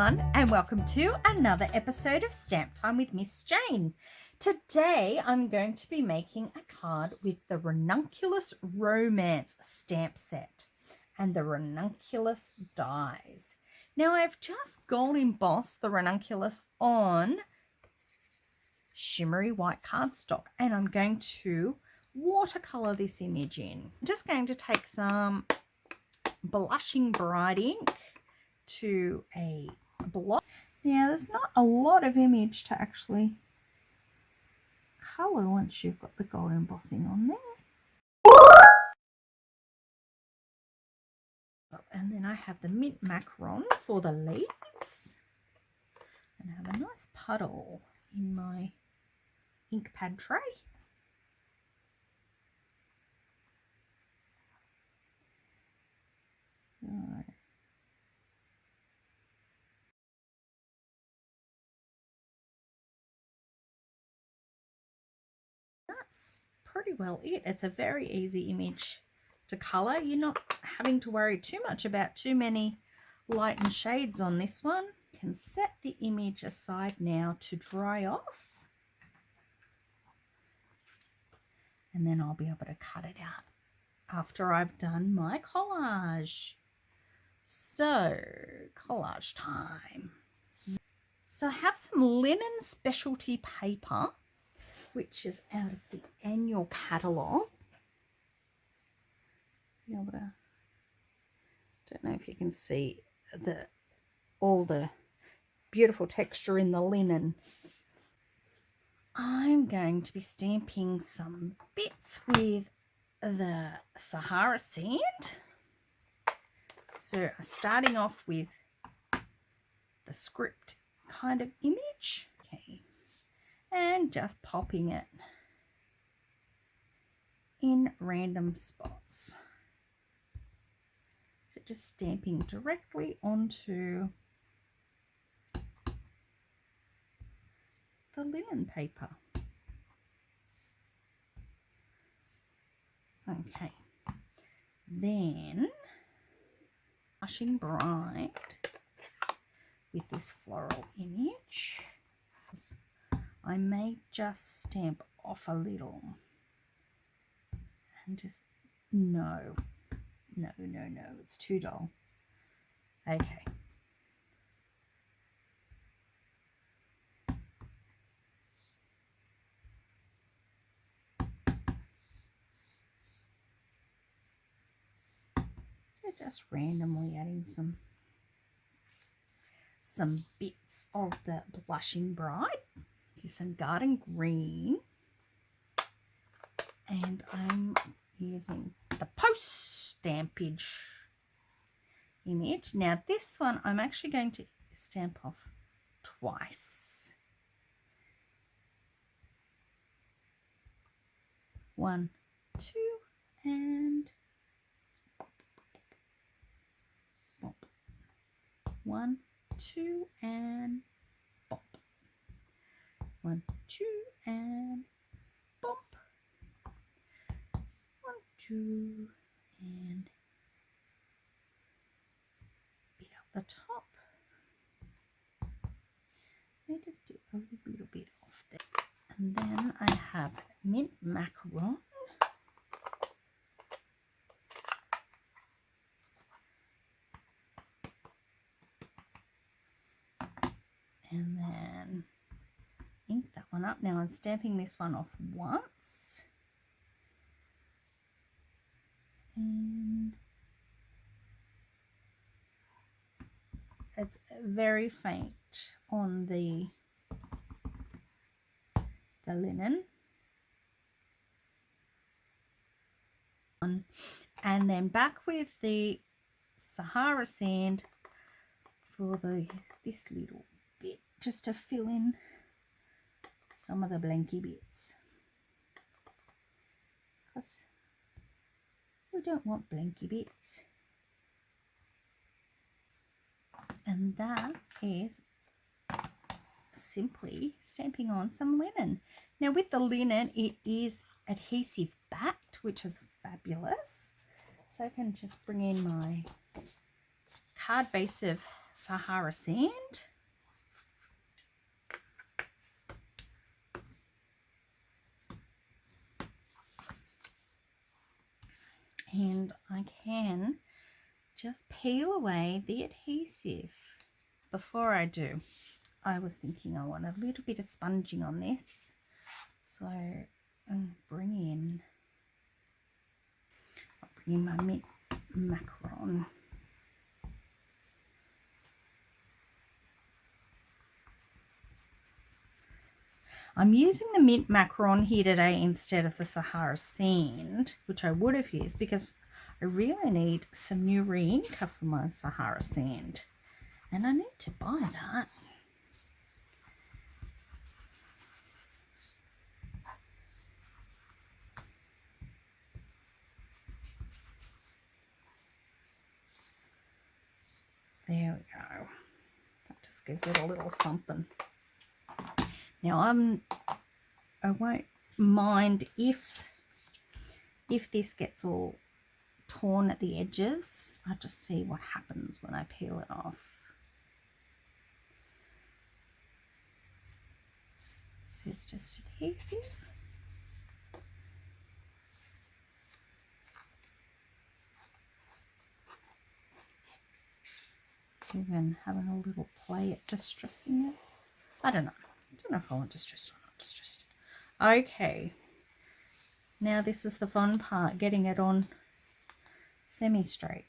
everyone, and welcome to another episode of Stamp Time with Miss Jane. Today I'm going to be making a card with the Ranunculus Romance stamp set and the Ranunculus dies. Now I've just gold embossed the Ranunculus on shimmery white cardstock, and I'm going to watercolor this image in. I'm just going to take some blushing bright ink to a block. Now there's not a lot of image to actually colour once you've got the gold embossing on there. And then I have the mint macaron for the leaves, and I have a nice puddle in my ink pad tray. So that's pretty well it. It's a very easy image to colour. You're not having to worry too much about too many light and shades on this one. You can set the image aside now to dry off, and then I'll be able to cut it out after I've done my collage. So, collage time. So I have some linen specialty paper, which is out of the annual catalogue. Don't know if you can see all the beautiful texture in the linen. I'm going to be stamping some bits with the Sahara sand. So starting off with the script kind of image. Okay. And just popping it in random spots. So just stamping directly onto the linen paper. Okay, then blushing bright with this floral image. I may just stamp off a little and just no, it's too dull. Okay. So just randomly adding some bits of the blushing bright. Here's some garden green, and I'm using the post stampage image. Now this one I'm actually going to stamp off twice. 1, 2, and bump. 1, 2, and bump. 1, 2, and bump. 1, 2, and bit up the top. I just do a little bit off there. And then I have mint macaron. And then ink that one up. Now I'm stamping this one off once. And it's very faint on the linen. And then back with the Sahara sand for this little bit, just to fill in some of the blanky bits, because we don't want blanky bits. And that is simply stamping on some linen. Now with the linen, it is adhesive backed, which is fabulous. So I can just bring in my card base of Sahara sand. And I can just peel away the adhesive. Before I do, I was thinking I want a little bit of sponging on this. So I'll bring in my mint macaron. I'm using the mint macaron here today instead of the Sahara sand, which I would have used because I really need some new re-inker for my Sahara sand. And I need to buy that. There we go. That just gives it a little something. Now I won't mind if this gets all torn at the edges. I'll just see what happens when I peel it off. So it's just adhesive. Even having a little play at distressing it. I don't know. I don't know if I want distressed or not distressed. Okay. Now this is the fun part, getting it on semi-straight.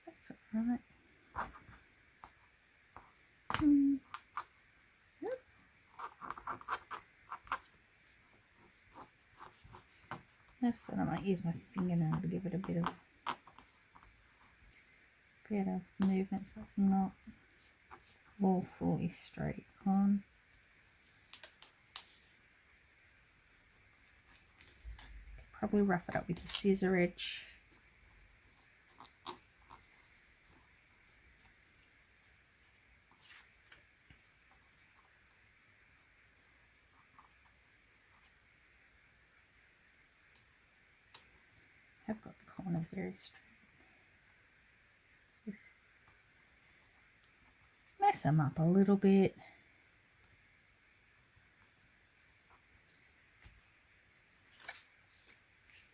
That's all right. Yep. I said I might use my fingernail to give it a bit of movement so it's not all fully straight on. Probably rough it up with your scissor edge. I've got the corners very straight. Just mess them up a little bit.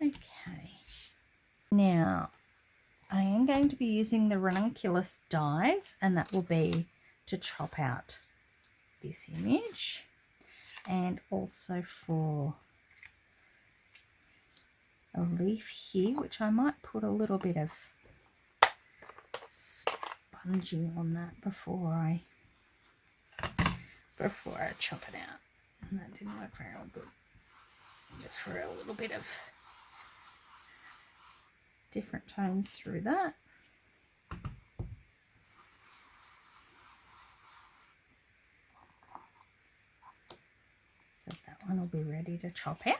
Okay. Now, I am going to be using the Ranunculus dies, and that will be to chop out this image, and also for a leaf here, which I might put a little bit of sponging on that before I chop it out. And that didn't work very good. Just for a little bit of different tones through that. So that one will be ready to chop out.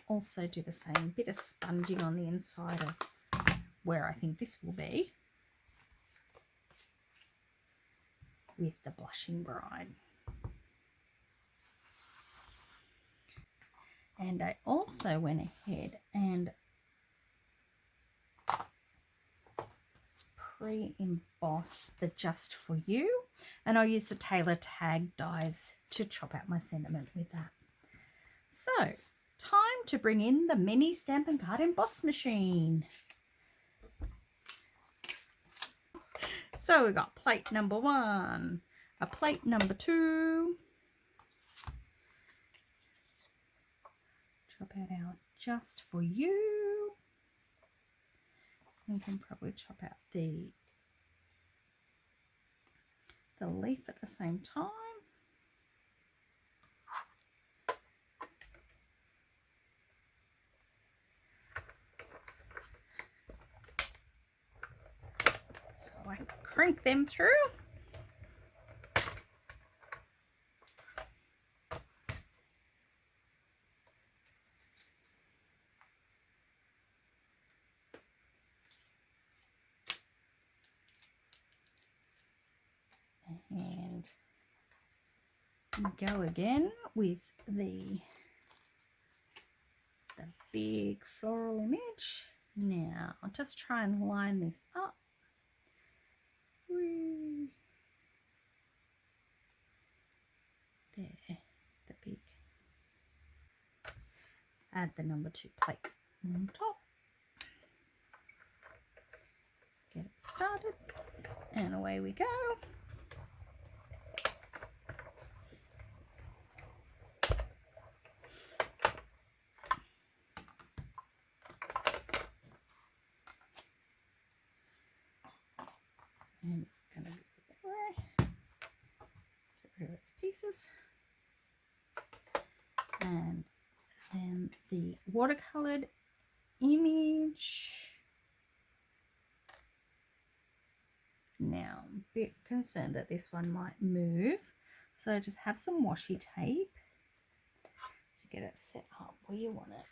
Also do the same bit of sponging on the inside of where I think this will be with the Blushing Bride. And I also went ahead and pre-embossed the Just For You, and I'll use the Tailor tag dies to chop out my sentiment with that. So, time to bring in the mini Stampin' Card emboss machine. So we've got plate number 1, a plate number 2. Chop out our Just For You. We can probably chop out the leaf at the same time. So I crank them through. Go again with the big floral image. Now I'll just try and line this up. There, the big. Add the number 2 plate on top. Get it started, and away we go. And it's going to go away. Get rid of its pieces. And then the watercolored image. Now, I'm a bit concerned that this one might move, so just have some washi tape to get it set up where you want it,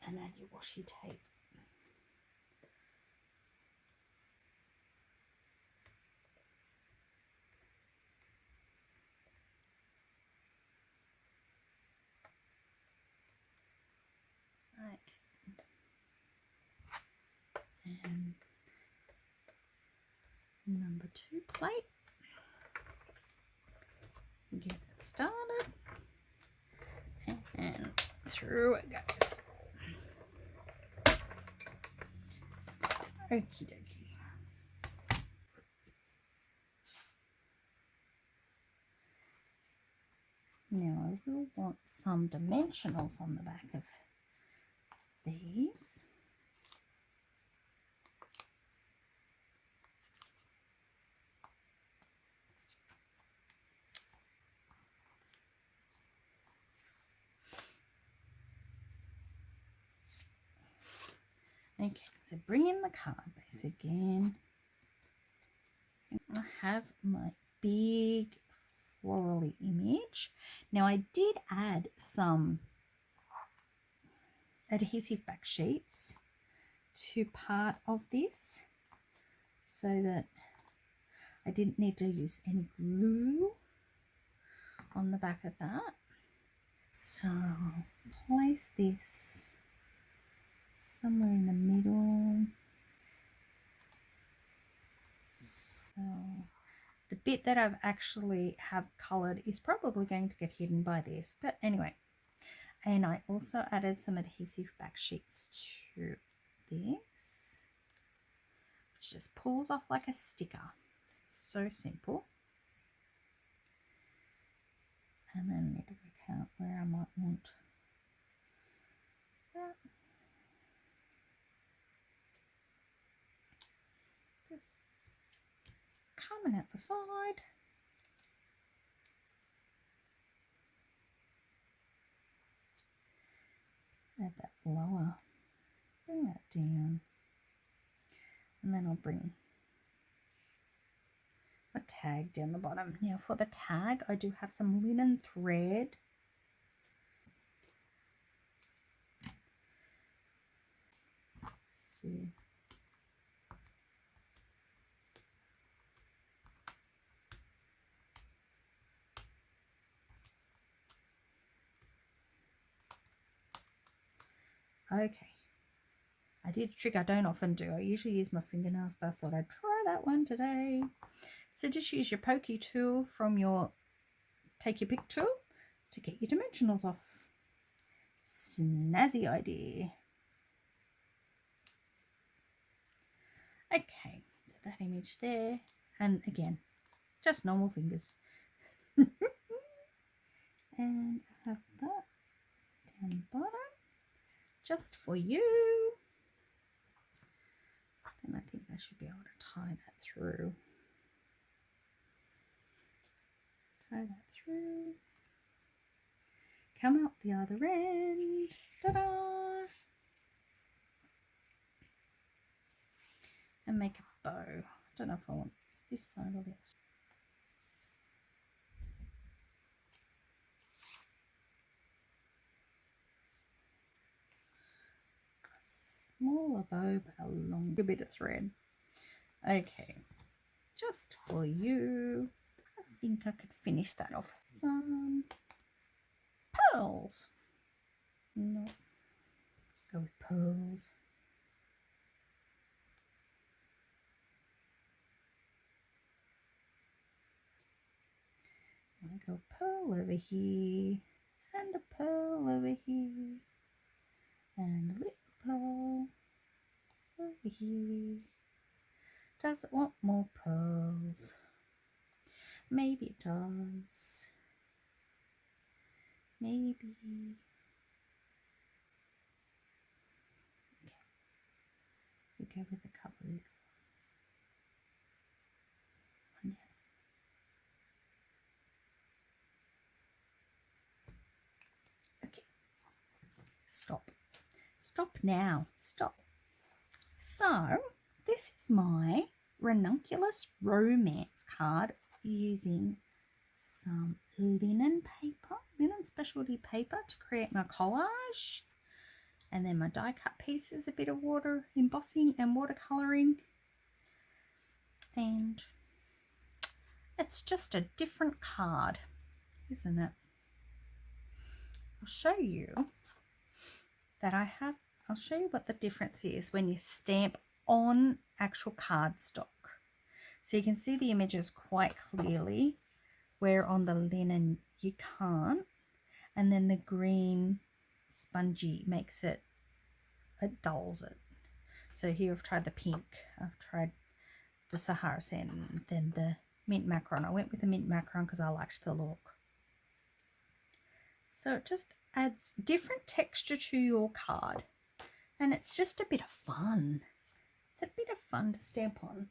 and add your washi tape. And number 2 plate. Get it started, and through it goes. Okie dokie. Now I will want some dimensionals on the back of these. Okay, so bring in the card base again. I have my big florally image. Now I did add some adhesive back sheets to part of this so that I didn't need to use any glue on the back of that. So I'll place this somewhere in the middle. So the bit that I've actually have colored is probably going to get hidden by this, but anyway. And I also added some adhesive back sheets to this, which just pulls off like a sticker. So simple. And then I need to work out where I might want that. Just coming out the side. Add that lower, bring that down, and then I'll bring a tag down the bottom. Now for the tag, I do have some linen thread. So okay, I did a trick I don't often do. I usually use my fingernails, but I thought I'd try that one today. So just use your pokey tool from your take your pick tool to get your dimensionals off. Snazzy idea. Okay, so that image there, and again, just normal fingers. And I have that down the bottom, just for you. And I think I should be able to tie that through. Tie that through. Come out the other end. Ta-da! And make a bow. I don't know if I want this side or this. A smaller bow, but a longer bit of thread. Okay, just for you. I think I could finish that off some pearls. No, go with pearls. I go pearl over here, and a pearl over here, and a little pearl over here. Does it want more pearls? Maybe it does. Maybe. Okay. We go with a couple of little ones. One down. Okay. Stop. Stop now. Stop. So, this is my Ranunculus Romance card using some linen paper, linen specialty paper to create my collage. And then my die cut pieces, a bit of water embossing and watercolouring. And it's just a different card, isn't it? I'll show you that I'll show you what the difference is when you stamp on actual cardstock. So you can see the images quite clearly, where on the linen you can't. And then the green spongy makes it, dulls it. So here I've tried the pink, I've tried the Sahara sand, and then the mint macaron. I went with the mint macaron because I liked the look. So it just adds different texture to your card, and it's just a bit of fun. It's a bit of fun to stamp on.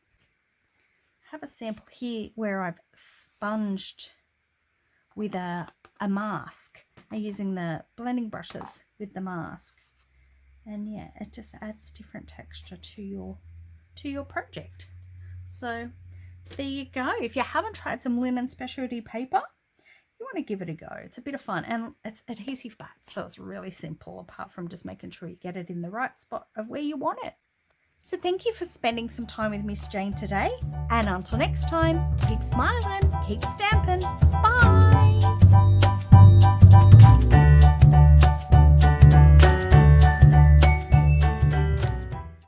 I have a sample here where I've sponged with a mask. I'm using the blending brushes with the mask, and yeah, it just adds different texture to your project. So there you go. If you haven't tried some linen specialty paper, you want to give it a go. It's a bit of fun, and it's adhesive backed, so it's really simple, apart from just making sure you get it in the right spot of where you want it. So thank you for spending some time with Miss Jane today, and until next time, keep smiling, keep stamping. Bye.